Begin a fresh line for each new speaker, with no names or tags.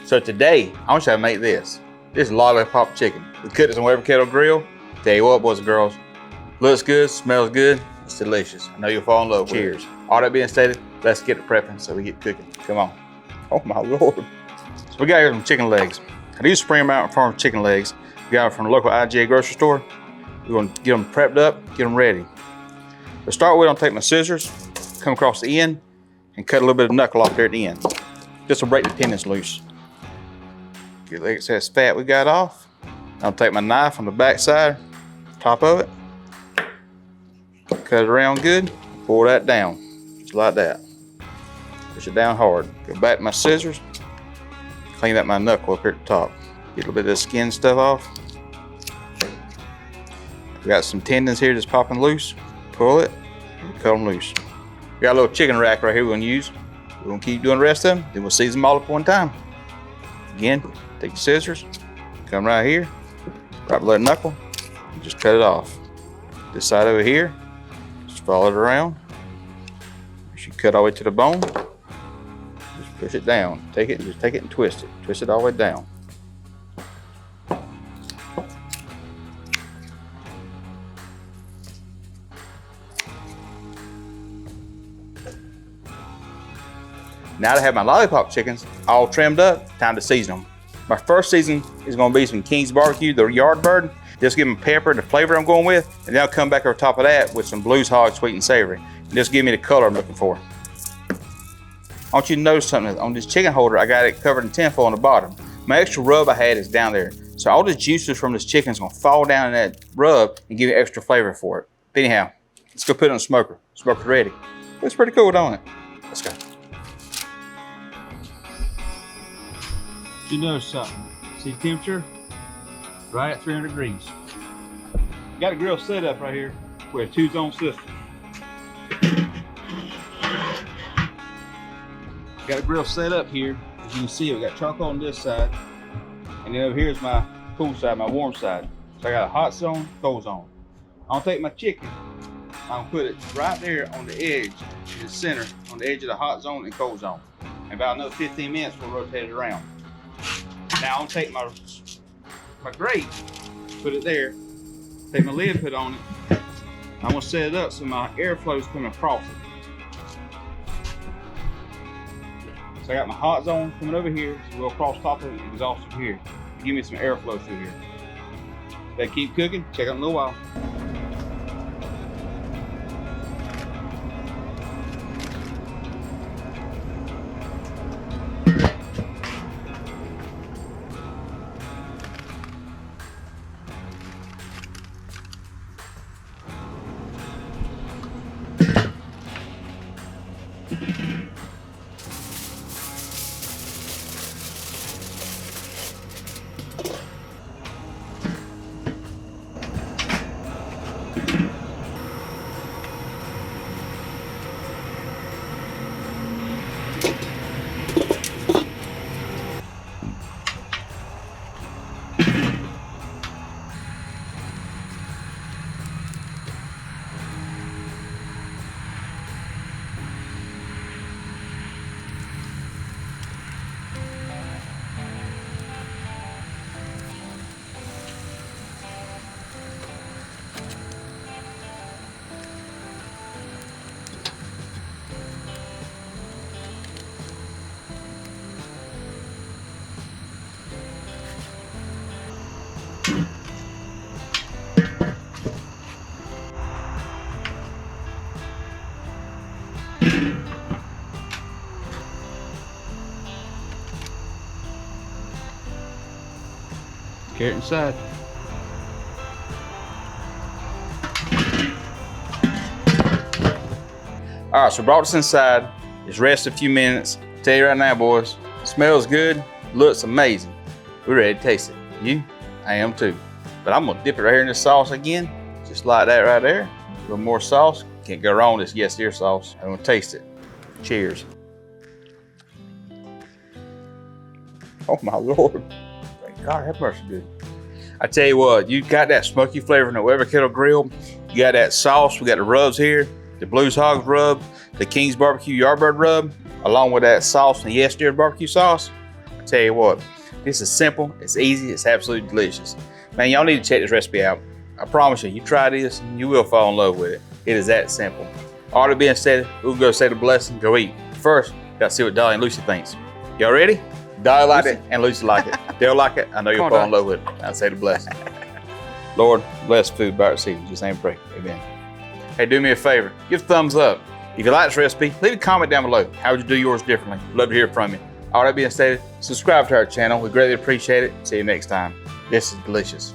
So today, I want you to make this. This is lollipop chicken. We cooked this on Every Kettle Grill. Tell you what, boys and girls, looks good, smells good, it's delicious. I know you'll fall in love with it. Cheers. All that being stated, let's get to prepping so we get cooking. Come on. Oh my Lord. So we got here some chicken legs. I do Spring Mountain Farm chicken legs. We got them from the local IGA grocery store. We're gonna get them prepped up, get them ready. To start with, I'm gonna take my scissors, come across the end, and cut a little bit of knuckle off there at the end. Just to break the tendons loose. Get the excess fat we got off. I'll take my knife on the back side, top of it, cut it around good, pull that down, just like that. Push it down hard. Go back to my scissors, clean up my knuckle up here at the top. Get a little bit of the skin stuff off. We got some tendons here just popping loose. Pull it, cut them loose. We got a little chicken rack right here we're gonna use. We're gonna keep doing the rest of them, then we'll season them all up one time. Again, take your scissors, come right here, right below the knuckle, and just cut it off. This side over here, just follow it around. You should cut all the way to the bone. Just push it down. Take it and twist it. Twist it all the way down. Now that I have my lollipop chickens all trimmed up, time to season them. My first season is gonna be some Kings BBQ, the yard bird. Just give them pepper and the flavor I'm going with, and then I'll come back over top of that with some Blues Hogs sweet and savory. And just give me the color I'm looking for. I want you to notice something. On this chicken holder, I got it covered in tinfoil on the bottom. My extra rub I had is down there. So all the juices from this chicken is gonna fall down in that rub and give you extra flavor for it. But anyhow, let's go put it on the smoker. Smoker's ready. Looks pretty cool, don't it? Let's go. You notice something. See temperature? Right at 300 degrees. Got a grill set up right here with a 2-zone system. Got a grill set up here. As you can see, we got charcoal on this side. And then over here is my cool side, my warm side. So I got a hot zone, cold zone. I'll take my chicken. I'll put it right there on the edge, in the center, on the edge of the hot zone and cold zone. And about another 15 minutes, we'll rotate it around. Now I'll take my grate, put it there, take my lid, put it on it. I'm gonna set it up so my airflow is coming across it. So I got my hot zone coming over here, so we'll cross top of it and exhaust over here. Give me some airflow through here. They keep cooking, check out in a little while. Carrot inside. All right, so brought this inside. Just rest a few minutes. Tell you right now, boys, it smells good, looks amazing. We're ready to taste it. You? I am too. But I'm gonna dip it right here in this sauce again, just like that right there. A little more sauce. Can't go wrong with this yes dear sauce. I'm gonna taste it. Cheers. Oh my Lord. Thank God, have mercy, dude. I tell you what, you got that smoky flavor in the Every Kettle Grill. You got that sauce. We got the rubs here, the Blues Hogs rub, the Kings BBQ Yardbird rub, along with that sauce and the Yes Dear barbecue sauce. I tell Tell you what, this is simple, it's easy, it's absolutely delicious. Man, y'all need to check this recipe out. I promise you, you try this and you will fall in love with it. It is that simple. All that being said, we'll go say the blessing, go eat. First, gotta see what Dolly and Lucy thinks. Y'all ready? Dolly liked it and Lucy liked it. They'll like it, I know you'll fall in love with it. I'll say the blessing. Lord, bless food by our season. Just aim and pray. Amen. Hey, do me a favor, give a thumbs up. If you like this recipe, leave a comment down below. How would you do yours differently? Love to hear from you. All that being said, subscribe to our channel. We greatly appreciate it. See you next time. This is delicious.